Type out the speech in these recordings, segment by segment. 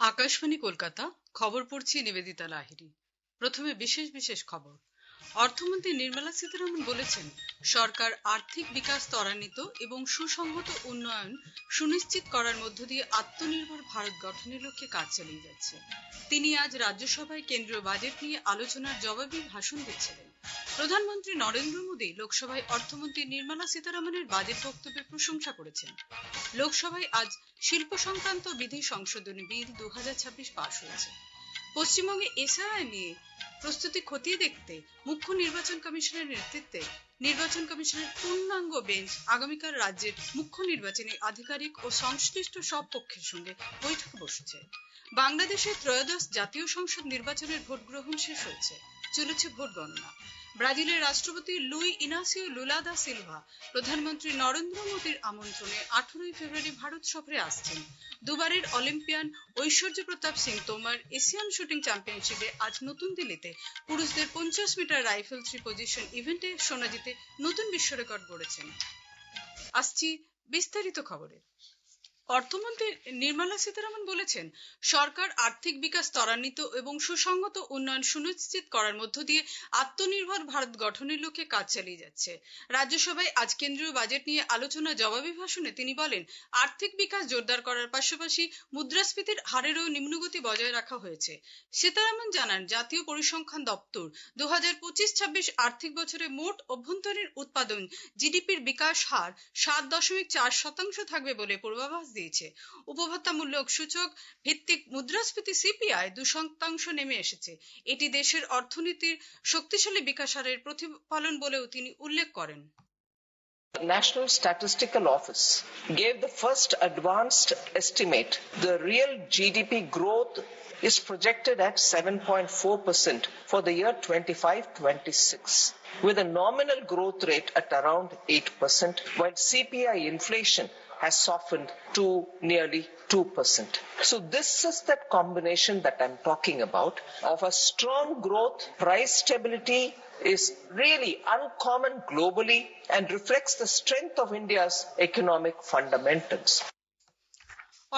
আকাশবাণী কলকাতা খবর পড়ছি নিবেদিতা লাহিড়ী। প্রথমে বিশেষ বিশেষ খবর। অর্থমন্ত্রী নির্মলা সীতারামন বলেছেন, সরকার আর্থিক বিকাশ ত্বরান্বিত এবং সুসংহত উন্নয়ন সুনিশ্চিত করার মধ্য দিয়ে আত্মনির্ভর ভারত গঠনের লক্ষ্যে কাজ চালিয়ে যাচ্ছে। তিনি আজ রাজ্যসভায় কেন্দ্রীয় বাজেট নিয়ে আলোচনার জবাবি ভাষণ দিচ্ছিলেন। প্রধানমন্ত্রী নরেন্দ্র মোদী লোকসভায় অর্থমন্ত্রী নির্মলা সীতারামনের বাজেট বক্তব্যের প্রশংসা করেছেন। লোকসভায় আজ শিল্প সংক্রান্ত বিধি সংশোধনী বিল 2026 পাশ হয়েছে। পশ্চিমবঙ্গে এসআইআর নিয়ে প্রস্তুতি খতিয়ে দেখতে মুখ্য নির্বাচন কমিশনের নেতৃত্বে নির্বাচন কমিশনের পূর্ণাঙ্গ বেঞ্চ আগামীকাল রাজ্যের মুখ্য নির্বাচনী আধিকারিক ও সংশ্লিষ্ট সব পক্ষের সঙ্গে বৈঠকে বসেছে। বাংলাদেশের ত্রয়োদশ জাতীয় সংসদ নির্বাচনের ভোট গ্রহণ শেষ হয়েছে, চলেছে ভোট গণনা। ব্রাজিলের রাষ্ট্রপতি Luis Inacio Lula da Silva প্রধানমন্ত্রী নরেন্দ্র মোদীর আমন্ত্রণে 18 ফেব্রুয়ারি ভারত সফরে আসছেন। দুবারের অলিম্পিয়ান ঐশ্বর্য প্রতাপ সিং তোমর এশিয়ান শুটিং চ্যাম্পিয়নশিপে আজ নতুন দিল্লিতে পুরুষদের 50 মিটার রাইফেল 3 পজিশন ইভেন্টে সোনা জিতে নতুন বিশ্ব রেকর্ড গড়েছেন। আসছি বিস্তারিত খবরে। অর্থমন্ত্রী নির্মলা সীতারামন বলেছেন, সরকার আর্থিক বিকাশ ত্বরান্বিত এবং সুসংহত উন্নয়ন সুনিশ্চিত করার মধ্য দিয়ে আত্মনির্ভর ভারত গঠনের লক্ষ্যে কাজ চালিয়ে যাচ্ছে। রাজ্যসভায় আজ কেন্দ্রীয় বাজেট নিয়ে আলোচনা জবাবি ভাষণে তিনি বলেন, আর্থিক বিকাশ জোরদার করার পাশাপাশি মুদ্রাস্ফীতির হারেরও নিম্নগতি বজায় রাখা হয়েছে। সীতারামন জানান, জাতীয় পরিসংখ্যান দপ্তর 2025-26 আর্থিক বছরে মোট অভ্যন্তরীণ উৎপাদন জিডিপির বিকাশ হার 7.4% থাকবে বলে পূর্বাভাস দিয়েছে। উপভোক্তা মূল্য সূচক ভিত্তিক মুদ্রাস্ফীতি সিপিআই 2% নেমে এসেছে। এটি দেশের অর্থনীতির শক্তিশালী বিকাশ হারের প্রতিফলন বলেও তিনি উল্লেখ করেন। The National Statistical Office gave the first advanced estimate. The real GDP growth is projected at 7.4% for the year 25-26, with a nominal growth rate at around 8%, while CPI inflation has softened to nearly 2%. So this is that combination that I'm talking about of a strong growth, price stability is really uncommon globally and reflects the strength of India's economic fundamentals.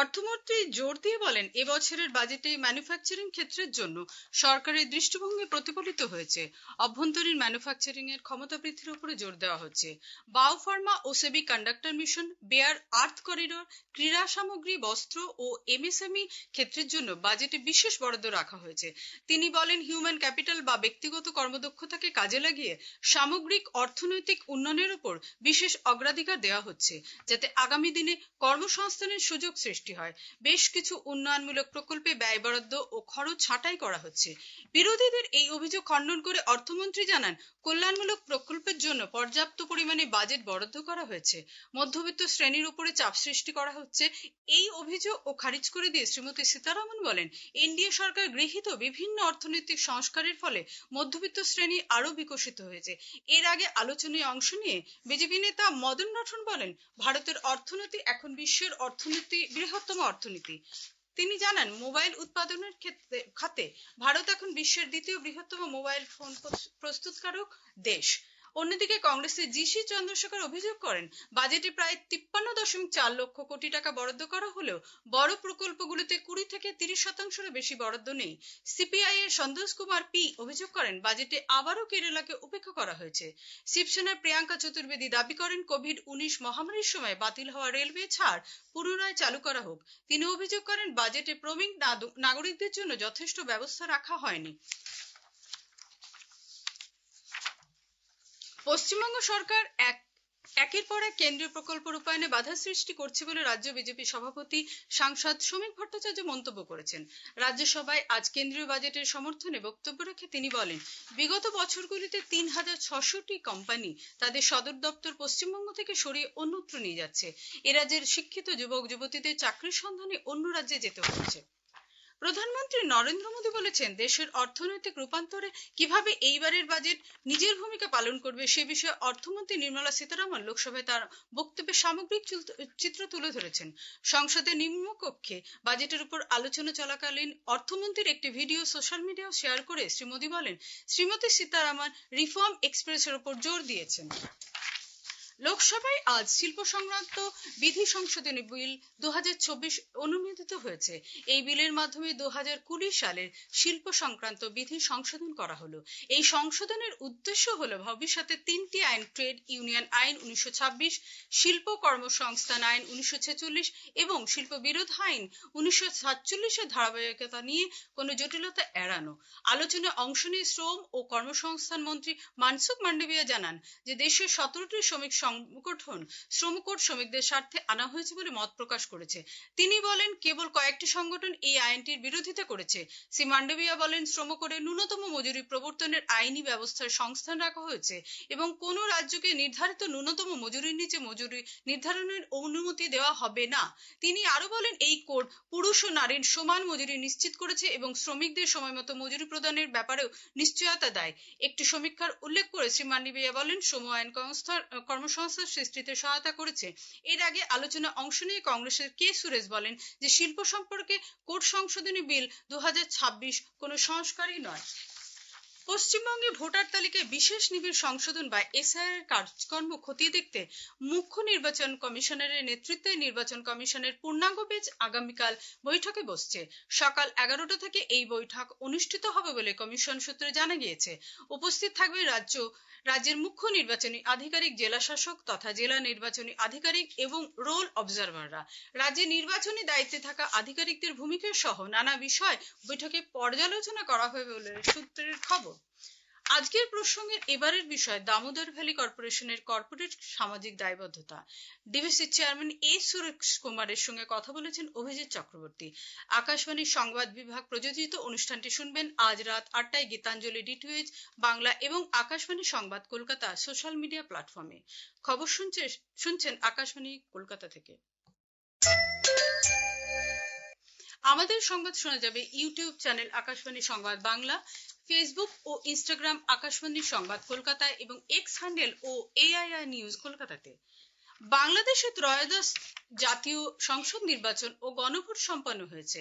অর্থমন্ত্রী জোর দিয়ে বলেন, এবছরের বাজেটে manufacturing ক্ষেত্রের জন্য সরকারের দৃষ্টিভঙ্গি প্রতিফলিত হয়েছে। অভ্যন্তরীণ ম্যানুফ্যাকচারিং এর ক্ষমতা বৃদ্ধির উপরে জোর দেওয়া হচ্ছে। বায়োফার্মা ও সেমি কন্ডাক্টর মিশন, বেয়ার আর্থ করিডোর, ক্রীড়া সামগ্রী, বস্ত্র ও এমএসএমই ক্ষেত্রের জন্য বাজেটে বিশেষ বরাদ্দ রাখা হয়েছে। তিনি বলেন, হিউম্যান ক্যাপিটাল বা ব্যক্তিগত কর্মদক্ষতাকে কাজে লাগিয়ে সামগ্রিক অর্থনৈতিক উন্নয়নের উপর বিশেষ অগ্রাধিকার দেওয়া হচ্ছে, যাতে আগামী দিনে কর্মসংস্থানের সুযোগ সৃষ্টি হয়। বেশ কিছু উন্নয়নমূলক প্রকল্পে ব্যয় বরাদ্দ ও খরচ ছাঁটাই করা হচ্ছে। বিরোধীদের এই অভিযোগ খণ্ডন করে অর্থমন্ত্রী জানান, কল্যাণমূলক প্রকল্পের জন্য পর্যাপ্ত পরিমাণে বাজেট বরাদ্দ করা হয়েছে। মধ্যবিত্ত শ্রেণীর উপরে চাপ সৃষ্টি করা হচ্ছে, এই অভিযোগ ও খারিজ করে দিয়ে শ্রীমতী সীতারামন বলেন, এনডিএ সরকার গৃহীত বিভিন্ন অর্থনৈতিক সংস্কারের ফলে মধ্যবিত্ত শ্রেণী আরো বিকশিত হয়েছে। এর আগে আলোচনায় অংশ নিয়ে বিজেপি নেতা মদন রাঠোর বলেন, ভারতের অর্থনীতি এখন বিশ্বের বৃহত্তম অর্থনীতি। তিনি জানান, মোবাইল উৎপাদনের খাতে ভারত এখন বিশ্বের দ্বিতীয় বৃহত্তম মোবাইল ফোন প্রস্তুতকারক দেশ। অন্যদিকে কংগ্রেসের জিসি চন্দ্রশেখর অভিযোগ করেন, বাজেটে প্রায় 53.4 লক্ষ কোটি টাকা বরাদ্দ করা হলেও বড় প্রকল্পগুলিতে 20 থেকে 30% বেশি বরাদ্দ নেই। সিপিআই এর সন্তোষ কুমার পি অভিযোগ করেন, বাজেটে আবারও কেরালাকে উপেক্ষা করা হয়েছে। শিবসেনার প্রিয়াঙ্কা চতুর্বেদী দাবি করেন, কোভিড-19 মহামারীর সময় বাতিল হওয়া রেলওয়ে ছাড় পুনরায় চালু করা হোক। তিনি অভিযোগ করেন, বাজেটে প্রবীণ নাগরিকদের জন্য যথেষ্ট ব্যবস্থা রাখা হয়নি। পশ্চিমবঙ্গ সরকার একের পর এক কেন্দ্রীয় প্রকল্প রূপায়ণে বাধা সৃষ্টি করছে বলে রাজ্য বিজেপি সভাপতি সাংসদ শ্রমিক ভট্টাচার্য মন্তব্য করেছেন। রাজ্যসভায় আজ কেন্দ্রীয় বাজেটের সমর্থনে বক্তব্য রেখে তিনি বলেন, বিগত বছরগুলিতে 3600টি কোম্পানি তাদের সদর দপ্তর পশ্চিমবঙ্গ থেকে সরিয়ে অন্যত্র নিয়ে যাচ্ছে। এ রাজ্যের শিক্ষিত যুবক যুবতীদের চাকরির সন্ধানে অন্য রাজ্যে যেতে হচ্ছে। প্রধানমন্ত্রী নরেন্দ্র মোদী বলেছেন, দেশের অর্থনৈতিক রূপান্তরে কিভাবে এইবারের বাজেট নিজের ভূমিকা পালন করবে সে বিষয়ে অর্থমন্ত্রী নির্মলা সীতারামন লোকসভায় তার বক্তব্যে সামগ্রিক চিত্র তুলে ধরেছেন। সংসদের নিম্নকক্ষে বাজেটের উপর আলোচনা চলাকালীন অর্থমন্ত্রীর একটি ভিডিও সোশ্যাল মিডিয়ায় শেয়ার করে শ্রী মোদী বলেন, শ্রীমতী সীতারামন রিফর্ম এক্সপ্রেসের উপর জোর দিয়েছেন। লোকসভায় আজ শিল্প সংক্রান্ত বিধি সংশোধনী বিল 2024 অনুমোদিত হয়েছে। এই বিলের মাধ্যমে 2020 সালের শিল্প সংক্রান্ত বিধি সংশোধন করা হলো। এই সংশোধনের উদ্দেশ্য হলো ভবিষ্যতে 3টি আইন, ট্রেড ইউনিয়ন আইন 1926, শিল্প কর্মসংস্থান আইন 1946 এবং শিল্প বিরোধ আইন 1947 এর ধারাবাহিকতা নিয়ে কোনো জটিলতা এড়ানো। আলোচনায় অংশ নিয়ে শ্রম ও কর্মসংস্থান মন্ত্রী মনসুখ মান্ডভিয়া জানান যে দেশের 17টি শ্রমিক সংগঠন শ্রমকোড শ্রমিকদের স্বার্থে আনা হয়েছে বলে মত প্রকাশ করেছে। তিনি বলেন, কেবল কয়েকটি সংগঠন এই আইনটির বিরোধিতা করেছে। শ্রী মান্ডভিয়া বলেন, শ্রমকোডে ন্যূনতম মজুরি প্রবর্তনের আইনি ব্যবস্থার সংস্থান রাখা হয়েছে এবং কোনো রাজ্যকে নির্ধারিত ন্যূনতম মজুরির নিচে মজুরি নির্ধারণের অনুমতি দেওয়া হবে না। তিনি আরো বলেন, এই কোড পুরুষ ও নারীর সমান মজুরি নিশ্চিত করেছে এবং শ্রমিকদের সময়মতো মজুরি প্রদানের ব্যাপারেও নিশ্চয়তা দেয়। একটি সমীক্ষার উল্লেখ করে শ্রী মান্ডভিয়া বলেন, শ্রম আইন কর্মসংস্থান সৃষ্টিতে সহায়তা করেছে। এর আগে আলোচনায় অংশ নিয়ে কংগ্রেসের কে সুরেশ বলেন যে শিল্প সম্পর্কে কোড সংশোধনী বিল 2026 কোনো সংস্কারই নয়। পশ্চিমবঙ্গে ভোটার তালিকায় বিশেষ নিবিড় সংশোধন বা এসআইআর কাজকর্ম খতিয়ে দেখতে মুখ্য নির্বাচন কমিশনারের নেতৃত্বে নির্বাচন কমিশনের পূর্ণাঙ্গ বেঞ্চ আগামীকাল বৈঠকে বসছে। সকাল 11টা থেকে এই বৈঠক অনুষ্ঠিত হবে বলে কমিশন সূত্রে জানা গিয়েছে। উপস্থিত থাকবে রাজ্যের মুখ্য নির্বাচনী আধিকারিক, জেলা শাসক তথা জেলা নির্বাচনী আধিকারিক এবং রোল অবজারভাররা। রাজ্যে নির্বাচনী দায়িত্বে থাকা আধিকারিকদের ভূমিকা সহ নানা বিষয় বৈঠকে পর্যালোচনা করা হবে বলে সূত্রের খবর। আজকের প্রসঙ্গের এবারের বিষয় দামোদর ভ্যালি কর্পোরেশনের কর্পোরেট সামাজিক দায়বদ্ধতা। ডিভিসি চেয়ারম্যান সুরেশ কুমারের সঙ্গে কথা বলেছেন অভিজিৎ চক্রবর্তী। আকাশবাণীর সংবাদ বিভাগ প্রযোজিত অনুষ্ঠানটি শুনবেন আজ রাত 8টায় গীতাঞ্জলি ডিটিএইচ বাংলা এবং আকাশবাণী সংবাদ কলকাতা সোশ্যাল মিডিয়া প্ল্যাটফর্মে। খবর শুনছেন আকাশবাণী কলকাতা থেকে। আমাদের সংবাদ শোনা যাবে ইউটিউব চ্যানেল আকাশবাণী সংবাদ বাংলা, ফেসবুক ও ইনস্টাগ্রাম আকাশবাণী সংবাদ কলকাতায় এবং এক্স হ্যান্ডেল ও এআইআর নিউজ কলকাতাতে। বাংলাদেশে ত্রয়োদশ জাতীয় সংসদ নির্বাচন ও গণভোট সম্পন্ন হয়েছে।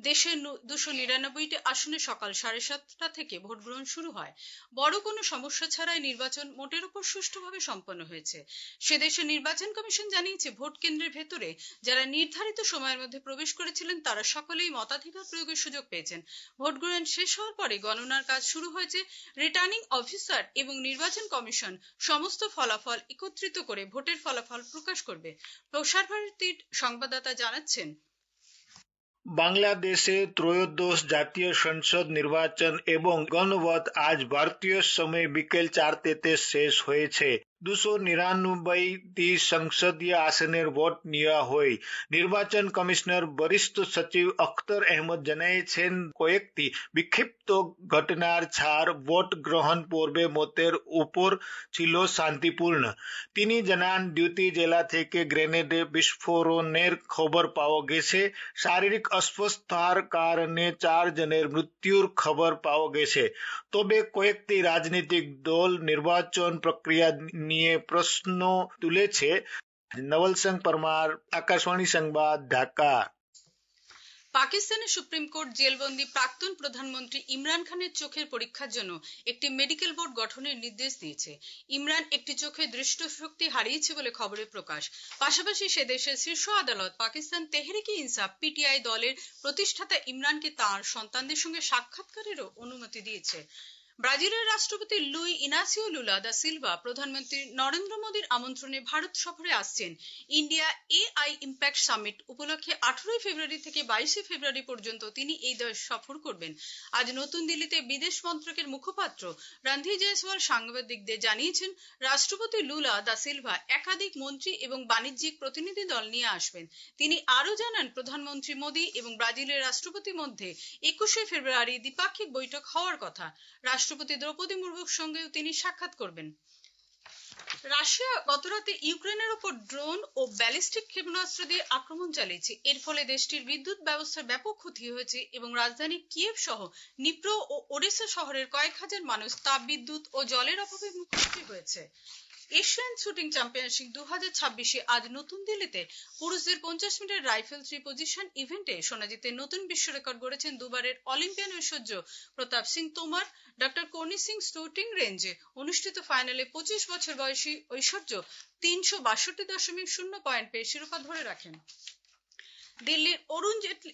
দেশের 299টি আসনে সকাল 7:30টা থেকে ভোট গ্রহণ শুরু হয়। বড় কোনো সমস্যা ছাড়াই নির্বাচন মোটের উপর সুষ্ঠুভাবে সম্পন্ন হয়েছে। সে দেশের নির্বাচন কমিশন জানিয়েছে, ভোট কেন্দ্রের ভেতরে যারা নির্ধারিত সময়ের মধ্যে প্রবেশ করেছিলেন তারা সকলেই মতাধিকার প্রয়োগের সুযোগ পেয়েছেন। ভোট গ্রহণ শেষ হওয়ার পরে গণনার কাজ শুরু হয়েছে। রিটার্নিং অফিসার এবং নির্বাচন কমিশন সমস্ত ফলাফল একত্রিত করে ভোটের ফলাফল প্রকাশ করবে। প্রসার ভারতীর সংবাদদাতা জানাচ্ছেন, বাংলাদেশে ত্রয়োদশ জাতীয় সংসদ নির্বাচন এবং গণভোট আজ ভারতীয় সময় বিকেল 4তে শেষ হয়েছে। 299টি সংসদীয় আসনের ভোট নেওয়া হয়। নির্বাচন কমিশনার বরিষ্ঠ সচিব আখতার আহমদ জানিয়েছেন, কয়েকটি বিক্ষিপ্ত ঘটনার ছাড় ভোট গ্রহণ পূর্বে মতের উপর ছিল শান্তিপূর্ণ। তিনি জানান, দুটি জেলা থেকে গ্রেনেড বিস্ফোরণের খবর পাওয়া গেছে। শারীরিক অসুস্থতার কারণে 4 জনের মৃত্যুর খবর পাওয়া গেছে। তবে কয়েকটি রাজনৈতিক দল নির্বাচন প্রক্রিয়া নিয়ে প্রশ্ন তুলেছে। নবল সিং परमार, আকাশবাণী সংবাদ, ঢাকা। পাকিস্তানের সুপ্রিম কোর্ট জেলবন্দি প্রাক্তন প্রধানমন্ত্রী ইমরান খানের চোখের পরীক্ষার জন্য একটি মেডিকেল বোর্ড গঠনের নির্দেশ দিয়েছে। ইমরান একটি চোখে দৃষ্টিশক্তি হারিয়েছে বলে খবরে প্রকাশ। পাশাপাশি সে দেশের শীর্ষ আদালত পাকিস্তান তেহরিকে ইনসাফ পিটিআই দলের প্রতিষ্ঠাতা ইমরানকে তাঁর সন্তানদের সঙ্গে সাক্ষাৎকারেরও অনুমতি দিয়েছে। ব্রাজিলের রাষ্ট্রপতি Luis Inacio Lula da Silva প্রধানমন্ত্রী নরেন্দ্র মোদীর আমন্ত্রণে ভারত সফরে আসছেন। ইন্ডিয়া এআই ইম্প্যাক্ট সামিট উপলক্ষে 18 ফেব্রুয়ারি থেকে 22 ফেব্রুয়ারি পর্যন্ত তিনি এই দেশ সফর করবেন। আজ নতুন দিল্লিতে বিদেশ মন্ত্রকের মুখপাত্র রণধীর জয়সওয়াল সাংবাদিকদের জানিয়েছেন, রাষ্ট্রপতি লুলা দা সিলভা একাধিক মন্ত্রী এবং বাণিজ্যিক প্রতিনিধি দল নিয়ে আসবেন। তিনি আরও জানান, প্রধানমন্ত্রী মোদী এবং ব্রাজিলের রাষ্ট্রপতির মধ্যে 21 ফেব্রুয়ারি দ্বিপাক্ষিক বৈঠক হওয়ার কথা। রাষ্ট্রপতি দ্রৌপদী মুর্মুর সঙ্গেও তিনি সাক্ষাৎ করবেন। রাশিয়া গতরাতে ইউক্রেনের উপর ড্রোন ও ব্যালিস্টিক ক্ষেপণাস্ত্র দিয়ে আক্রমণ চালিয়েছে। এর ফলে দেশটির বিদ্যুৎ ব্যবস্থার ব্যাপক ক্ষতি হয়েছে এবং রাজধানী কিয়েভ সহ নিপ্রো ও ওডেসা শহরের কয়েক হাজার মানুষ তাপবিদ্যুৎ ও জলের অভাবে মুখোমুখি হয়েছে। এশিয়ান শুটিং চ্যাম্পিয়নশিপ 2026 আজ নতুন দিল্লিতে পুরুষদের 50 মিটার রাইফেল 3 পজিশন ইভেন্টে সোনা জিতে নতুন বিশ্ব রেকর্ড গড়েছেন দুবারের অলিম্পিয়ান ঐশ্বর্য Pratap Singh Tomar. Doctor Carney Singh shooting রেঞ্জে অনুষ্ঠিত ফাইনালে 25 বছর বয়সী ঐশ্বর্য 362.0 পয়েন্ট পেয়ে শিরোপা ধরে রাখেন। দিল্লির অরুণ জেটলি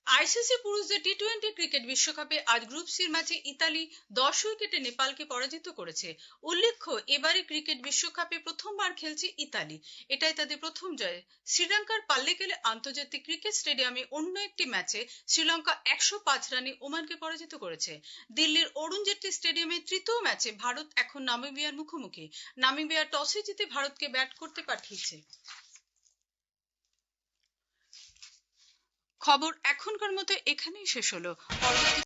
আইসিসি পুরুষদের টি-20 ক্রিকেট বিশ্বকাপে আজ গ্রুপ সির ম্যাচে ইতালি 10 উইকেটে নেপালকে পরাজিত করেছে। উল্লেখ্য, এবারে ক্রিকেট বিশ্বকাপে প্রথমবার খেলছে ইতালি, এটাই তাদের প্রথম জয়। শ্রীলঙ্কার পাল্লেকেলে আন্তর্জাতিক ক্রিকেট স্টেডিয়ামে অন্য একটি ম্যাচে শ্রীলঙ্কা 105 রানে ওমানকে পরাজিত করেছে। দিল্লির অরুণ জেটলি স্টেডিয়ামে তৃতীয় ম্যাচে ভারত এখন নামিবিয়ার মুখোমুখি। নামিবিয়া টসে জিতে ভারতকে ব্যাট করতে পাঠিয়েছে। খবর এখনকার মতো এখানেই শেষ হলো। পরবর্তী